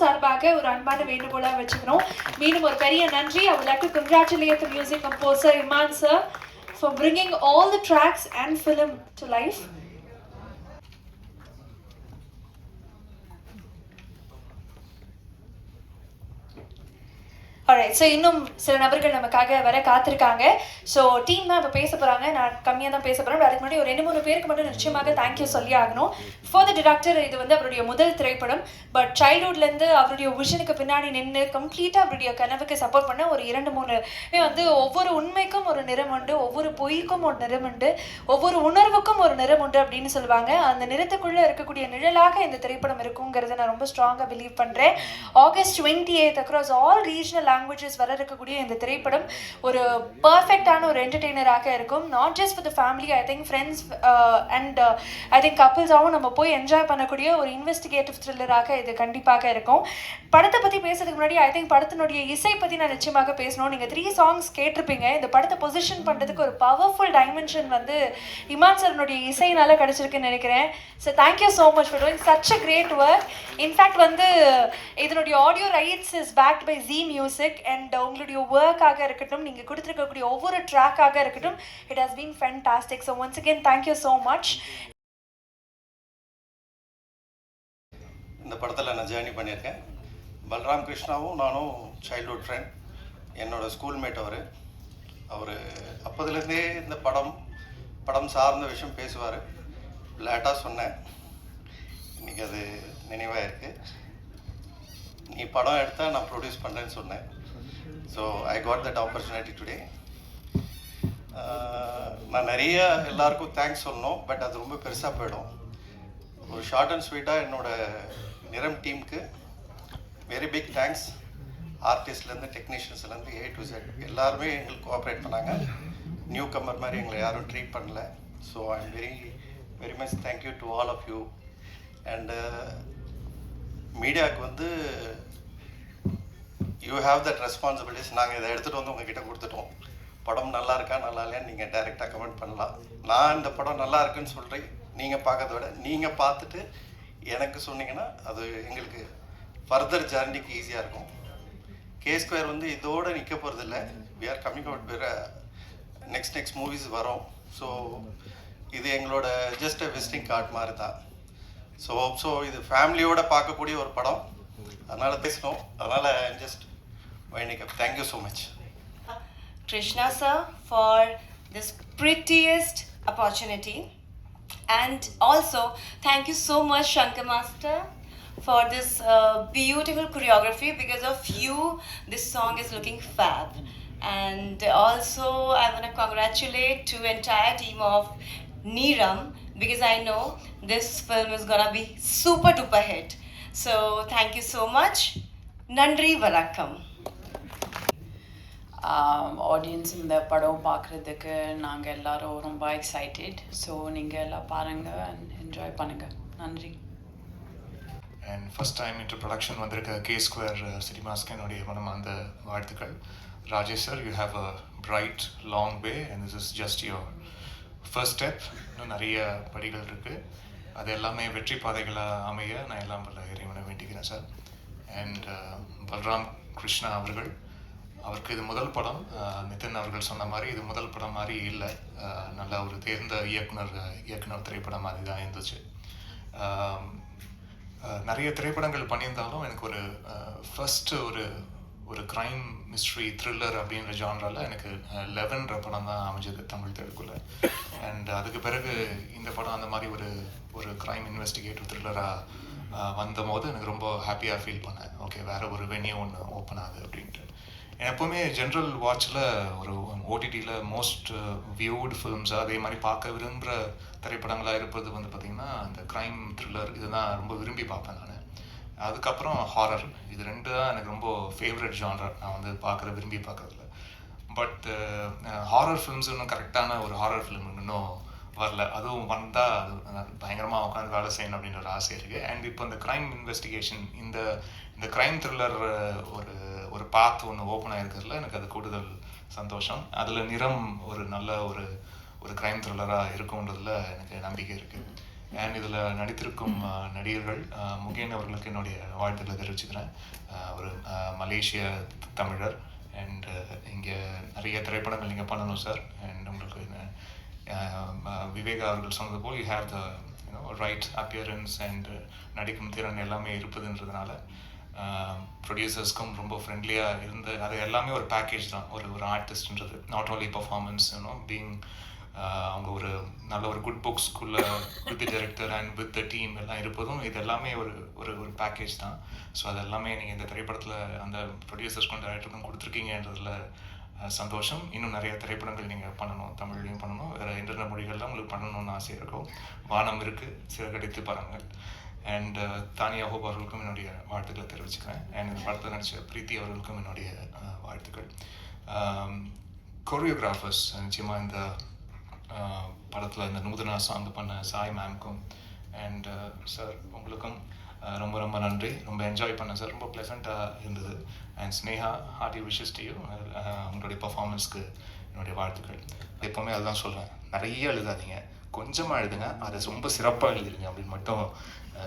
சார்பாக ஒரு அன்பான வேண்டுகோளா வச்சுக்கிறோம். மீண்டும் ஒரு பெரிய நன்றி. I would like to congratulate the music composer Iman sir for bringing all the tracks and film to life. Alright, so இன்னும் சில நபர்கள் நமக்காக வர காத்திருக்காங்க. ஸோ டீம் தான் இப்போ பேச போகிறாங்க. நான் கம்மியாக தான் பேச போகிறேன். அதுக்கு முன்னாடி ஒரு 2-3 பேருக்கு மட்டும் நிச்சயமாக தேங்க்யூ சொல்லி ஆகணும். ஃபார் த டிரெக்டர், இது வந்து அவருடைய முதல் திரைப்படம். பட் சைல்ட்ஹுட்லேருந்து அவருடைய விஷனுக்கு பின்னாடி நின்று கம்ப்ளீட்டாக அவருடைய கனவுக்கு சப்போர்ட் பண்ண ஒரு 2-3 வந்து ஒவ்வொரு உண்மைக்கும் ஒரு நிறம் உண்டு, ஒவ்வொரு பொய்க்கும் ஒரு நிறம் உண்டு, ஒவ்வொரு உணர்வுக்கும் ஒரு நிறம் உண்டு அப்படின்னு சொல்லுவாங்க. அந்த நிறத்துக்குள்ளே இருக்கக்கூடிய நிழலாக இந்த திரைப்படம் இருக்குங்கிறத நான் ரொம்ப ஸ்ட்ராங்காக பிலீவ் பண்ணுறேன். August 28 across all regional languages வர இருக்கக்கூடிய இந்த திரைப்படம் ஒரு பர்ஃபெக்டான ஒரு என்டர்டெய்னராக இருக்கும். Not just for the family, I think friends and I think கப்பிள்ஸாகவும் நம்ம போய் என்ஜாய் பண்ணக்கூடிய ஒரு இன்வெஸ்டிகேட்டிவ் த்ரில்லராக இது கண்டிப்பாக இருக்கும். படத்தை பற்றி பேசுறதுக்கு முன்னாடி ஐ திங்க் படத்தினுடைய இசை பற்றி நான் நிச்சயமாக பேசணும். நீங்கள் 3 songs கேட்டிருப்பீங்க. இந்த படத்தை பொசிஷன் பண்ணுறதுக்கு ஒரு பவர்ஃபுல் டைமென்ஷன் வந்து இமான் சார்னுடைய இசையினால கிடச்சிருக்குன்னு நினைக்கிறேன். So thank you so much for doing such a great work. In fact வந்து இதனுடைய audio rights is backed by Zee music. And உங்களுடைய ஒர்க்காக இருக்கட்டும், நீங்கள் கொடுத்துருக்கக்கூடிய ஒவ்வொரு ட்ராக்காக இருக்கட்டும், it has been fantastic. So once again thank you so much. இந்த படத்தில் நான் ஜேர்னி பண்ணியிருக்கேன். பல்ராம் கிருஷ்ணாவும் நானும் சைல்ட்ஹுட் ஃப்ரெண்ட். என்னோடய ஸ்கூல்மேட் அவர் அப்போதுலேருந்தே இந்த படம் சார்ந்த விஷயம் பேசுவார். லேட்டாக சொன்னேன், இன்றைக்கி அது நினைவாக இருக்குது. நீ படம் எடுத்தால் நான் ப்ரொடியூஸ் பண்ணுறேன்னு சொன்னேன். So I got that opportunity today. நான் நிறைய எல்லாருக்கும் தேங்க்ஸ் சொல்லணும், பட் அது ரொம்ப பெருசாக போயிடும். ஒரு ஷார்ட் அண்ட் ஸ்வீட்டாக என்னோடய நிறம் டீமுக்கு வெரி பிக் தேங்க்ஸ். ஆர்டிஸ்ட்லேருந்து டெக்னீஷியன்ஸ்லேருந்து A to Z எல்லாருமே எங்களுக்கு கோஆப்ரேட் பண்ணாங்க. நியூ கம்மர் மாதிரி எங்களை யாரும் ட்ரீட் பண்ணல. So I am very very much thank you to all of you. And மீடியாவுக்கு வந்து யூ ஹாவ் தட் ரெஸ்பான்சிபிலிட்டிஸ். நாங்கள் இதை எடுத்துகிட்டு வந்து உங்ககிட்ட கொடுத்துட்டோம். படம் நல்லா இருக்கா நல்லா இல்லையான்னு நீங்கள் டைரெக்டாக கமெண்ட் பண்ணலாம். நான் இந்த படம் நல்லா இருக்குன்னு சொல்கிறேன். நீங்கள் பார்க்கறத விட நீங்கள் பார்த்துட்டு எனக்கு சொன்னீங்கன்னா அது எங்களுக்கு ஃபர்தர் ஜர்னிக்கு ஈஸியாக இருக்கும். K2 வந்து இதோடு நிற்க போகிறதில்ல. வி ஆர் கம்மிங் அவுட் வேறு நெக்ஸ்ட் மூவிஸ் வரும். ஸோ இது எங்களோட ஜஸ்ட் அ விசிட்டிங் கார்டு மாதிரி தான். ஸோ இது ஃபேமிலியோடு பார்க்கக்கூடிய ஒரு படம். அதனால் பேசணும். அதனால் just winding up. Thank you so much. Krishna sir for this prettiest opportunity, and also thank you so much Shankar Master for this beautiful choreography. Because of you this song is looking fab. And also I want to congratulate to entire team of Neeram, because I know this film is gonna be super duper hit. So thank you so much. Nandri Vanakkam. Audience இந்த படம் பார்க்குறதுக்கு நாங்கள் எல்லோரும் ரொம்ப excited. So நீங்கள் எல்லாம் பாருங்கள் and enjoy பண்ணுங்கள். நன்றி. And first time inter production வந்திருக்க K2 சினிமாஸ்க்கு என்னுடைய மனமார்ந்த வாழ்த்துக்கள். Rajesh sir, you have a bright long way and this is just your first step. இன்னும் நிறைய படிகள் இருக்குது. அது எல்லாமே வெற்றி பாதைகளாக அமைய நான் எல்லாம் வல்ல இறைவனை வேண்டிக்கிறேன் சார். அண்ட் பல்ராம் கிருஷ்ணா அவருக்கு இது முதல் படம். நிதின் அவர்கள் சொன்ன மாதிரி இது முதல் படம் மாதிரி இல்லை. நல்ல ஒரு தேர்ந்த இயக்குனர் திரைப்படம் மாதிரி தான் இருந்துச்சு. நிறைய திரைப்படங்கள் பண்ணியிருந்தாலும் எனக்கு ஒரு ஃபஸ்ட்டு ஒரு க்ரைம் மிஸ்ட்ரி த்ரில்லர் அப்படின்ற ஜான்ராவில் எனக்கு 11 படம் தான் அமைஞ்சது தமிழ் தெலுங்குல. அண்ட் அதுக்கு பிறகு இந்த படம் அந்த மாதிரி ஒரு க்ரைம் இன்வெஸ்டிகேட்டிவ் த்ரில்லராக வந்தபோது எனக்கு ரொம்ப ஹாப்பியாக ஃபீல் பண்ணேன். ஓகே, வேறு ஒரு வென்யூ ஒன்று ஓப்பன் ஆகுது அப்படின்ட்டு. எப்போவுமே ஜென்ரல் வாட்சில் ஒரு ஓடிடியில் மோஸ்ட் வியூடு ஃபிலிம்ஸ் அதே மாதிரி பார்க்க விரும்புகிற திரைப்படங்களாக இருப்பது வந்து பார்த்திங்கன்னா இந்த க்ரைம் த்ரில்லர் இதுதான் ரொம்ப விரும்பி பார்ப்பேன் நான். அதுக்கப்புறம் ஹாரர், இது 2 தான் எனக்கு ரொம்ப ஃபேவரட் ஜான்ரர் நான் வந்து விரும்பி பார்க்குறதுல. பட் ஹாரர் ஃபிலிம்ஸ் இன்னும் கரெக்டான ஒரு ஹாரர் ஃபிலிம் இன்னும் வரல. அதுவும் வந்தால் அது பயங்கரமாக உட்காந்து வேலை செய்யணும் அப்படின்ற ஒரு ஆசை இருக்குது. அண்ட் இப்போ இந்த க்ரைம் இன்வெஸ்டிகேஷன் இந்த க்ரைம் த்ரில்லர் ஒரு பாத் ஒன்று ஓப்பன் ஆகிருக்கிறதுல எனக்கு அது கூடுதல் சந்தோஷம். அதில் நிறம் ஒரு நல்ல ஒரு க்ரைம் த்ரில்லராக இருக்குன்றதுல எனக்கு நம்பிக்கை இருக்குது. அண்ட் இதில் நடித்திருக்கும் நடிகர்கள் முகேன் அவர்களுக்கு என்னுடைய வாழ்த்துக்களை தெரிவிச்சுக்கிறேன். ஒரு மலேசிய தமிழர் அண்ட் இங்கே நிறைய திரைப்படங்கள் நீங்கள் பண்ணணும் சார். அண்ட் உங்களுக்கு விவேகா அவர்கள் சொன்னது போல் you have the right appearance and நடிக்கும் திறன் எல்லாமே இருப்பதுன்றதுனால ப்ரொடியூசர்ஸ்க்கும் ரொம்ப ஃப்ரெண்ட்லியாக இருந்து அது எல்லாமே ஒரு பேக்கேஜ் தான். ஒரு ஆர்டிஸ்ட்ன்றது நாட் ஓன்லி பர்ஃபார்மன்ஸ் பீங் அவங்க ஒரு நல்ல ஒரு குட் புக்ஸ்குள்ளே with the director and with the team எல்லாம் இருப்பதும் இது எல்லாமே ஒரு ஒரு ஒரு பேக்கேஜ் தான். ஸோ அது எல்லாமே நீங்கள் இந்த திரைப்படத்தில் அந்த ப்ரொடியூசர்ஸ்க்கும் டைரக்டருக்கும் கொடுத்துருக்கீங்கன்றதுல சந்தோஷம். இன்னும் நிறைய திரைப்படங்கள் நீங்கள் பண்ணணும், தமிழ்லையும் பண்ணணும், வேறு இன்டர்நெட் மொழிகள்லாம் உங்களுக்கு பண்ணணும்னு ஆசை இருக்கும். வானம் இருக்குது, சிறகடித்து பாருங்கள். அண்ட் தானியா ஹோப் அவர்களுக்கும் என்னுடைய வாழ்த்துக்களை தெரிவிச்சுக்கிறேன். அண்ட் இந்த படத்தில் நடித்த பிரீத்தி அவர்களுக்கும் என்னுடைய வாழ்த்துக்கள். கொரியோகிராஃபர்ஸ் நிச்சயமாக இந்த படத்தில் இந்த நூதனா சாங் பண்ண சாய் மேம்க்கும் அண்ட் சார் உங்களுக்கும் ரொம்ப ரொம்ப நன்றி. ரொம்ப என்ஜாய் பண்ணேன் சார், ரொம்ப ப்ளசண்ட்டாக இருந்தது. And Sneha hearty wishes to you. உங்களுடைய பர்ஃபார்மன்ஸ்க்கு என்னுடைய வாழ்த்துக்கள். எப்போவுமே அதுதான் சொல்கிறேன், நிறைய எழுதாதீங்க, கொஞ்சமாக எழுதுங்க, அதை ரொம்ப சிறப்பாக எழுதிடுங்க அப்படின்னு மட்டும்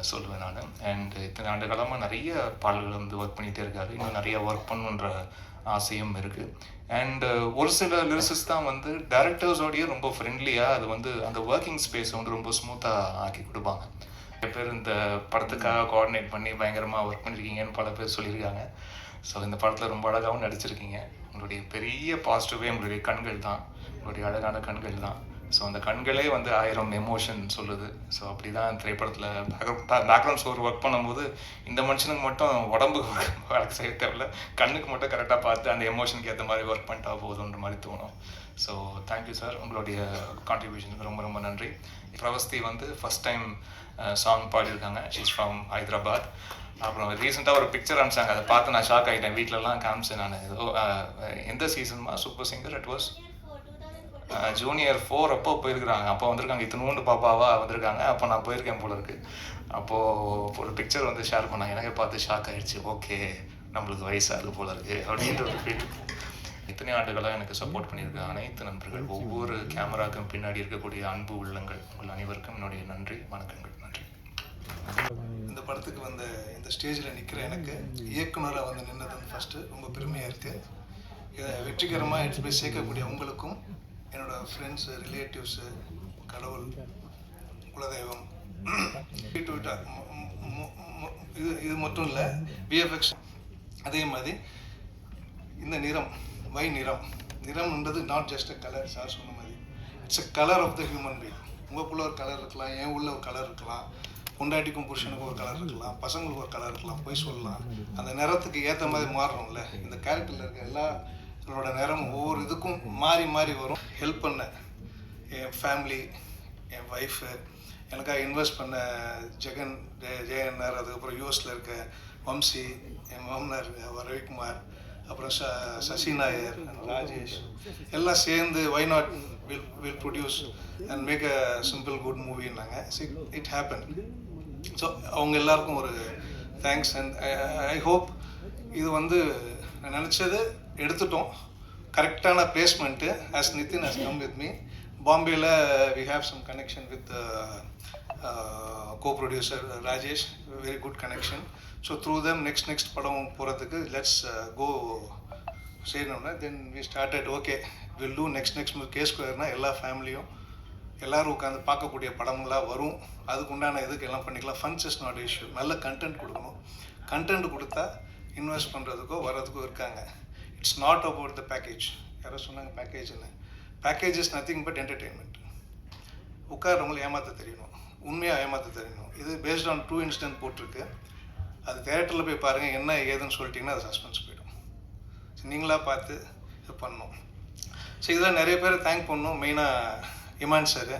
சொல்லுவேன் நான். அண்ட் இத்தனை ஆண்டு காலமாக நிறைய பாடல்கள் வந்து ஒர்க் பண்ணிகிட்டே இருக்காரு, இன்னும் நிறைய ஒர்க் பண்ணுன்ற ஆசையும் இருக்குது. அண்ட் ஒரு சில லிரிசிஸ் தான் வந்து டைரக்டர்ஸோடையே ரொம்ப ஃப்ரெண்ட்லியாக அது வந்து அந்த ஒர்க்கிங் ஸ்பேஸை வந்து ரொம்ப ஸ்மூத்தாக ஆக்கி கொடுப்பாங்க. நிறைய பேர் இந்த படத்துக்காக கோஆர்டினேட் பண்ணி பயங்கரமாக ஒர்க் பண்ணியிருக்கீங்கன்னு பல பேர் சொல்லியிருக்காங்க. ஸோ இந்த படத்தில் ரொம்ப அழகாகவும் நடிச்சிருக்கீங்க. உங்களுடைய பெரிய பாசிட்டிவே உங்களுடைய கண்கள் தான், உங்களுடைய அழகான கண்கள் தான். ஸோ அந்த கண்களே வந்து 1000 எமோஷன் சொல்லுது. ஸோ அப்படி தான் திரைப்படத்தில் பேக்ரவுண்ட் ஸ்கோர் ஒர்க் பண்ணும்போது இந்த மனுஷனுக்கு மட்டும் உடம்புக்கு வேலை செய்ய தேவையில்ல, கண்ணுக்கு மட்டும் கரெக்டாக பார்த்து அந்த எமோஷனுக்கு ஏற்ற மாதிரி ஒர்க் பண்ணிட்டா போதுன்ற மாதிரி தோணும். ஸோ தேங்க்யூ சார், உங்களுடைய கான்ட்ரிபியூஷனுக்கு ரொம்ப ரொம்ப நன்றி. பிரவஸ்தி வந்து ஃபஸ்ட் டைம் சாங் பாடியிருக்காங்க, ஷீஸ் ஃப்ரம் ஹைதராபாத். அப்புறம் ரீசெண்டாக ஒரு பிக்சர் அனுப்பிச்சாங்க, அதை பார்த்து நான் ஷாக் ஆகிட்டேன். வீட்டிலலாம் காமிச்சேன் நான். ஏதோ எந்த சீசன்மா Super Singer it was junior 4 அப்போ போயிருக்கிறாங்க. அப்போ வந்திருக்காங்க, இத்தனோண்டு பாப்பாவாக வந்திருக்காங்க. அப்போ நான் போயிருக்கேன் போல இருக்குது. அப்போது ஒரு பிக்சர் வந்து ஷேர் பண்ணாங்க, எனக்கு பார்த்து ஷாக் ஆகிடுச்சு. ஓகே, நம்மளுக்கு வயசாகுது போல இருக்குது அப்படின்ற ஒரு ஃபீல். இத்தனை ஆண்டுகளாக எனக்கு சப்போர்ட் பண்ணியிருக்க அனைத்து நண்பர்கள், ஒவ்வொரு கேமராவுக்கும் பின்னாடி இருக்கக்கூடிய அன்பு உள்ளங்கள், உங்கள் அனைவருக்கும் என்னுடைய நன்றி, வணக்கங்கள். நன்றி. இந்த படத்துக்கு வந்த இந்த ஸ்டேஜில் நிற்கிற எனக்கு இயக்குனராக வந்து நின்னது வந்து ஃபஸ்ட்டு ரொம்ப பெருமையாக இருக்குது. இதை வெற்றிகரமாக எடுத்து போய் சேர்க்கக்கூடிய உங்களுக்கும், என்னோடய ஃப்ரெண்ட்ஸு, ரிலேட்டிவ்ஸு, கடவுள், குலதெய்வம், இது மட்டும் இல்லை, விஎஃப்எக்ஸ், அதே மாதிரி இந்த நிறம், வை நிறம்ன்றது not just a colour. Sir சொன்ன மாதிரி it's a colour of the human being. உங்களுக்குள்ள ஒரு கலர் இருக்கலாம், என் உள்ள ஒரு கலர் இருக்கலாம், பொண்டாட்டிக்கும் புருஷனுக்கும் ஒரு கலர் இருக்கலாம், பசங்களுக்கு ஒரு கலர் இருக்கலாம், போய் சொல்லலாம். அந்த நிறத்துக்கு ஏற்ற மாதிரி மாறுறோம்ல. இந்த கேரக்டரில் இருக்க எல்லாரோட நிறம் ஒவ்வொரு இதுக்கும் மாறி மாறி வரும். ஹெல்ப் பண்ண என் ஃபேமிலி, என் ஒய்ஃபு, எனக்காக இன்வெஸ்ட் பண்ண ஜெயன்னார், அதுக்கப்புறம் யூஎஸில் இருக்க வம்சி, என் மாமனார் ரவிக்குமார், அப்புறம் சசி நாயர், ராஜேஷ், எல்லாம் சேர்ந்து why not will produce and make a simple good மூவின்னாங்க. It happen. ஸோ அவங்க எல்லாருக்கும் ஒரு தேங்க்ஸ். அண்ட் ஐ ஹோப் இது வந்து நான் நினச்சது எடுத்துட்டோம், கரெக்டான placement. As Nithin has come with me. பாம்பேயில் we have some connection with co-producer Rajesh, very good connection. So through them next படம் போகிறதுக்கு லெட்ஸ் கோ செய்யணும்னா then we started. Okay, will do next K2 எல்லா ஃபேமிலியும் எல்லோரும் உட்காந்து பார்க்கக்கூடிய படங்களாக வரும். அதுக்கு உண்டான இதுக்கு எல்லாம் பண்ணிக்கலாம். Funds is not issue. நல்ல கண்டென்ட் கொடுக்கணும். கண்டென்ட் கொடுத்தா இன்வெஸ்ட் பண்ணுறதுக்கோ வர்றதுக்கோ இருக்காங்க. It's not about the package. யாரோ சொன்னாங்க பேக்கேஜ்னு. Package is nothing but entertainment. உட்காரவங்களை ஏமாற்ற தெரியணும், உண்மையாக ஏமாற்ற தெரியணும். இது பேஸ்ட் ஆன் 2 இன்சிடென்ட் போட்டிருக்கு. அது தேட்டரில் போய் பாருங்கள், என்ன ஏதுன்னு சொல்லிட்டிங்கன்னா அது சஸ்பென்ஸ் போயிடும். ஸோ நீங்களாக பார்த்து இது பண்ணணும். ஸோ இதெல்லாம் நிறைய பேர் தேங்க் பண்ணணும். மெயினாக இமான் சார்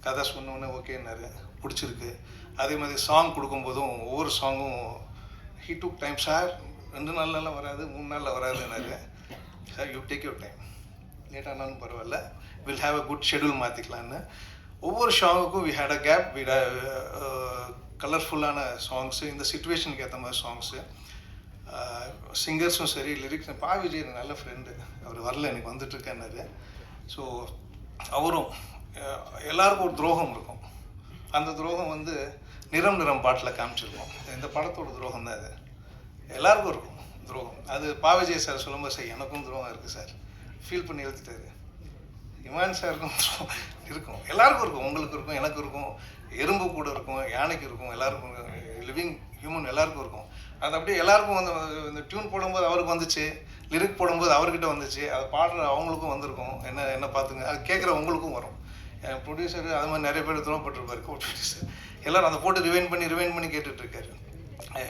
கதை சொன்னோன்னே ஓகேன்னாரு, பிடிச்சிருக்கு. அதே மாதிரி சாங் கொடுக்கும்போதும் ஒவ்வொரு சாங்கும் ஹீ டுக் டைம். சார் 2 நாள்லாம் வராது, 3 நாளில் வராதுன்னாரு. Sir you take your time, லேட்டானாலும் பரவாயில்ல, will have a good schedule மாற்றிக்கலான்னு. ஒவ்வொரு சாங்குக்கும் we had a gap, we கலர்ஃபுல்லான சாங்ஸு, இந்த சிச்சுவேஷனுக்கு ஏற்ற மாதிரி சாங்ஸு. சிங்கர்ஸும் சரி, லிரிக்ஸ். விஜய் நல்ல ஃப்ரெண்டு, அவர் வரல, எனக்கு வந்துட்டுருக்கேன்னாரு. ஸோ அவரும் எல்லாருக்கும் ஒரு துரோகம் இருக்கும். அந்த துரோகம் வந்து நிறம் பாட்டில் காமிச்சிருக்கோம். இந்த படத்தோட துரோகம் தான் இது. எல்லாருக்கும் இருக்கும் துரோகம். அது பாவிஜய் சார் சொல்லும்போது சார் எனக்கும் துரோகம் இருக்குது சார் ஃபீல் பண்ணி எழுதிட்டாரு. இமான் சாருக்கும் துரோகம் இருக்கும், எல்லாருக்கும் இருக்கும். உங்களுக்கு இருக்கும், எனக்கு இருக்கும், எறும்பு கூட இருக்கும், யானைக்கு இருக்கும், எல்லாருக்கும் லிவிங் ஹியூமன் எல்லாருக்கும் இருக்கும். அது அப்படியே எல்லாருக்கும் வந்து இந்த டியூன் போடும்போது அவருக்கு வந்துச்சு, லிரிக் போடும்போது அவர்கிட்ட வந்துச்சு, அதை பாடுற அவங்களுக்கும் வந்திருக்கும். என்ன பார்த்துங்க, அது கேட்குற உங்களுக்கும் வரும். ப்ரொடியூசர் அது மாதிரி நிறைய பேர் துரோகப்பட்டிருப்பாரு. ப்ரொடியூசர் எல்லோரும் அதை போட்டு ரிவைன் பண்ணி கேட்டுட்ருக்காரு.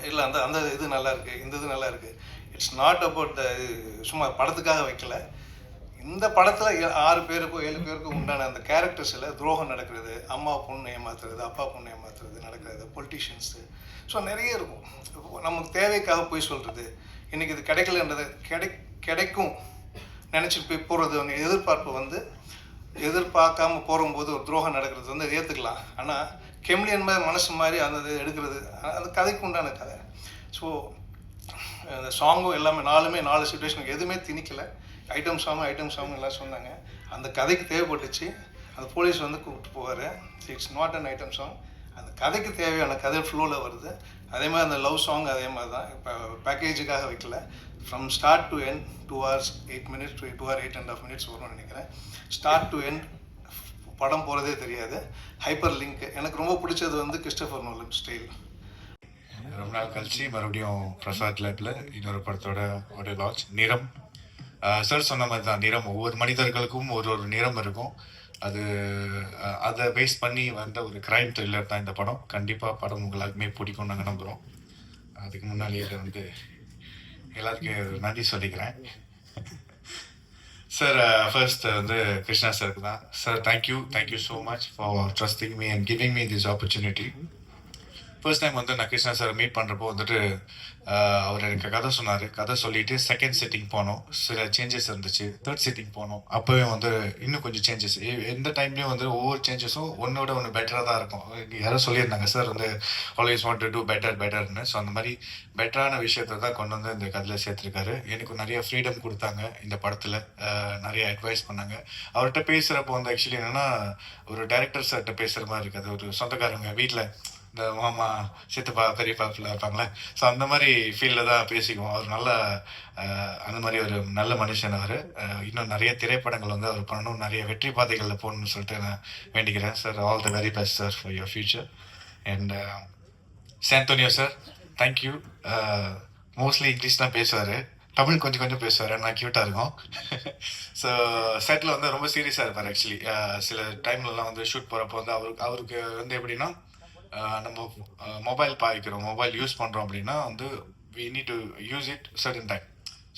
இல்லை அந்த இது நல்லா இருக்குது, இந்த இது நல்லா இருக்குது. இட்ஸ் நாட் அபவுட் சும்மா படத்துக்காக வைக்கல. இந்த படத்தில் 6 பேருக்கோ 7 பேருக்கோ உண்டான அந்த கேரக்டர்ஸில் துரோகம் நடக்கிறது, அம்மா பொண்ணு ஏமாத்துறது, அப்பா பொண்ணு ஏமாத்துறது நடக்கிறது, பொலிட்டீஷியன்ஸு, ஸோ நிறைய இருக்கும். நமக்கு தேவைக்காக போய் சொல்கிறது, இன்றைக்கி இது கிடைக்கலன்றது கிடைக்கும் நினச்சி போய் போகிறது வந்து எதிர்பார்ப்பு வந்து எதிர்பார்க்காம போகும்போது ஒரு துரோகம் நடக்கிறது வந்து ஏற்றுக்கலாம். ஆனால் கெம்லியன் மாதிரி மனசு மாதிரி அந்த எடுக்கிறது அந்த கதைக்கு உண்டான கதை. ஸோ அந்த சாங்கும் எல்லாமே 4 சுச்சுவேஷனுக்கு எதுவுமே திணிக்கலை. ஐட்டம் சாங் எல்லாம் சொன்னாங்க. அந்த கதைக்கு தேவைப்பட்டுச்சு. அந்த போலீஸ் வந்து கூப்பிட்டு போவார். It's not an item song. அந்த கதைக்கு தேவையான கதை ஃப்ளோவில் வருது. அதே மாதிரி அந்த லவ் சாங் அதே மாதிரி தான். இப்போ பேக்கேஜுக்காக வைக்கல. From start to end 2 hours 8 minutes to 2 hours 8.5 minutes வரும்னு நினைக்கிறேன். ஸ்டார்ட் டு எண்ட் படம் போகிறதே தெரியாது. ஹைப்பர் லிங்க் எனக்கு ரொம்ப பிடிச்சது வந்து கிறிஸ்டோபர் நோலன் ஸ்டைல். ரொம்ப நாள் கழிச்சு மறுபடியும் பிரசாத் லேப்ல இன்னொரு படத்தோட ஒரு லான்ச். நிறம் சார் சொன்ன மாதிரி தான். நிறம் ஒவ்வொரு மனிதர்களுக்கும் ஒரு நிறம் இருக்கும். அதை பேஸ் பண்ணி வந்த ஒரு கிரைம் த்ரில்லர் தான் இந்த படம். கண்டிப்பாக படம் எல்லாருக்குமே பிடிக்கும் நாங்கள் நம்புகிறோம். அதுக்கு முன்னாடியே வந்து எல்லாருக்கும் நன்றி சொல்லிக்கிறேன். சார் ஃபர்ஸ்ட் வந்து கிருஷ்ணா சாருக்கு தான். Sir thank you so much for trusting me and giving me this opportunity. First time வந்து நான் கிருஷ்ணா சார் மீட் பண்ணுறப்போ வந்துட்டு அவர் எனக்கு கதை சொன்னார். கதை சொல்லிவிட்டு செகண்ட் சிட்டிங் போனோம். சில சேஞ்சஸ் இருந்துச்சு. தேர்ட் சிட்டிங் போனோம். அப்போவே வந்து இன்னும் கொஞ்சம் சேஞ்சஸ். எந்த டைம்லேயும் வந்து ஒவ்வொரு சேஞ்சஸும் ஒன்றோட ஒன்று பெட்டராக தான் இருக்கும். யாரும் சொல்லியிருந்தாங்க சார் வந்து ஆல்வேஸ் வாண்ட் டு டூ பெட்டர்னு. ஸோ அந்த மாதிரி பெட்டரான விஷயத்தை தான் கொண்டு வந்து இந்த கதையில் சேர்த்துருக்காரு. எனக்கு நிறைய ஃப்ரீடம் கொடுத்தாங்க இந்த படத்தில். நிறைய அட்வைஸ் பண்ணாங்க. அவர்கிட்ட பேசுகிறப்போ வந்து ஆக்சுவலி என்னென்னா ஒரு டைரக்டர் சார்கிட்ட பேசுகிற மாதிரி இருக்காது. ஒரு சொந்தக்காரங்க வீட்டில் இந்த மாமா சித்தப்பா பெரியப்பாப்பில் இருப்பாங்களே, ஸோ அந்த மாதிரி ஃபீல்டில் தான் பேசிக்குவோம். அவர் நல்ல அந்த மாதிரி ஒரு நல்ல மனுஷன். அவர் இன்னும் நிறைய திரைப்படங்கள் வந்து அவர் பண்ணணும், நிறைய வெற்றி பாதைகளில் போகணும்னு சொல்லிட்டு நான் வேண்டிக்கிறேன். Sir all the very best sir for your future. And சாந்தோனியோ சார் தேங்க்யூ. மோஸ்ட்லி இங்கிலீஷ் தான் பேசுவார், தமிழ் கொஞ்சம் பேசுவார். நான் க்யூட்டாக இருக்கும். ஸோ செட்டில் வந்து ரொம்ப சீரியஸாக இருப்பார் ஆக்சுவலி. சில டைம்லலாம் வந்து ஷூட் போகிறப்போ வந்து அவருக்கு வந்து எப்படின்னா நம்ம மொபைல் பாய்க்கிறோம், மொபைல் யூஸ் பண்ணுறோம் அப்படின்னா வந்து we need to use it certain time.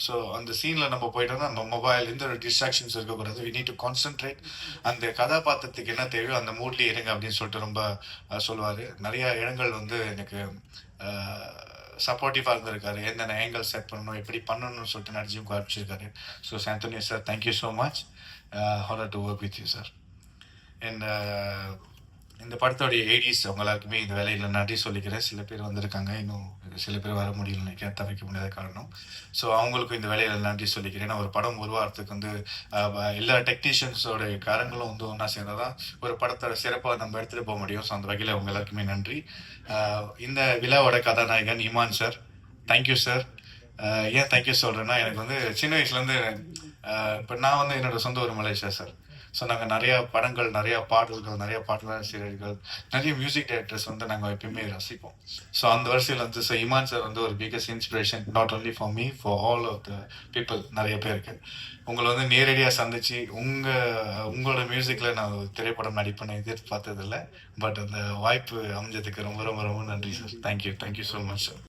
So அந்த சீனில் நம்ம போயிட்டோம்னா நம்ம மொபைல் எந்த ஒரு டிஸ்ட்ராக்ஷன்ஸ் இருக்கக்கூடாது. we need to concentrate. அந்த கதாபாத்திரத்துக்கு என்ன தேவையோ அந்த மூட்லேயே இருங்க அப்படின்னு சொல்லிட்டு ரொம்ப சொல்லுவார். நிறைய இடங்கள் வந்து எனக்கு சப்போர்ட்டிவாக இருந்திருக்காரு. என்னென்ன ஆங்கிள் செட் பண்ணணும், எப்படி பண்ணணும்னு சொல்லிட்டு நடிச்சும் காமிச்சிருக்காரு. ஸோ சாந்தோனியோ sir thank you so much. Honour to work with you sir. And இந்த படத்தோடைய ஏடிஸ் அவங்க எல்லாருக்குமே இந்த வேலையில் நன்றி சொல்லிக்கிறேன். சில பேர் வந்திருக்காங்க, இன்னும் சில பேர் வர முடியல நினைக்கிறேன், தவிர்க்க முடியாத காரணம். ஸோ அவங்களுக்கும் இந்த வேலையில் நன்றி சொல்லிக்கிறேன். ஏன்னா ஒரு படம் உருவாகிறதுக்கு வந்து எல்லா டெக்னீஷியன்ஸோட காரங்களும் வந்து ஒன்றா சேர்ந்தால் தான் ஒரு படத்தோட சிறப்பாக நம்ம எடுத்துகிட்டு போக முடியும். ஸோ அந்த வகையில் அவங்க எல்லாருக்குமே நன்றி. இந்த விழாவோட கதாநாயகன் இமான் சார் தேங்க்யூ சார். ஏன் தேங்க்யூ சொல்கிறேன்னா, எனக்கு வந்து சின்ன வயசுலேருந்து இப்போ நான் வந்து என்னோட சொந்த ஊர் மலேசியா சார். ஸோ நாங்கள் நிறையா படங்கள், நிறையா பாடல்கள், நிறையா பாடலாசிரியர்கள், நிறைய மியூசிக் டைரக்டர்ஸ் வந்து நாங்கள் எப்பயுமே ரசிப்போம். ஸோ அந்த வரிசையில் வந்து ஸோ இமான் சார் வந்து ஒரு biggest inspiration, not only for me, for all of the people. நிறைய பேருக்கு உங்களை வந்து நேரடியாக சந்திச்சு உங்களோட மியூசிக்கில் நான் திரைப்படம் நடிப்பேன்னு எதிர்பார்த்ததில்லை. பட் அந்த வாய்ப்பு அமைஞ்சதுக்கு ரொம்ப ரொம்ப ரொம்ப நன்றி sir. Thank you so much sir.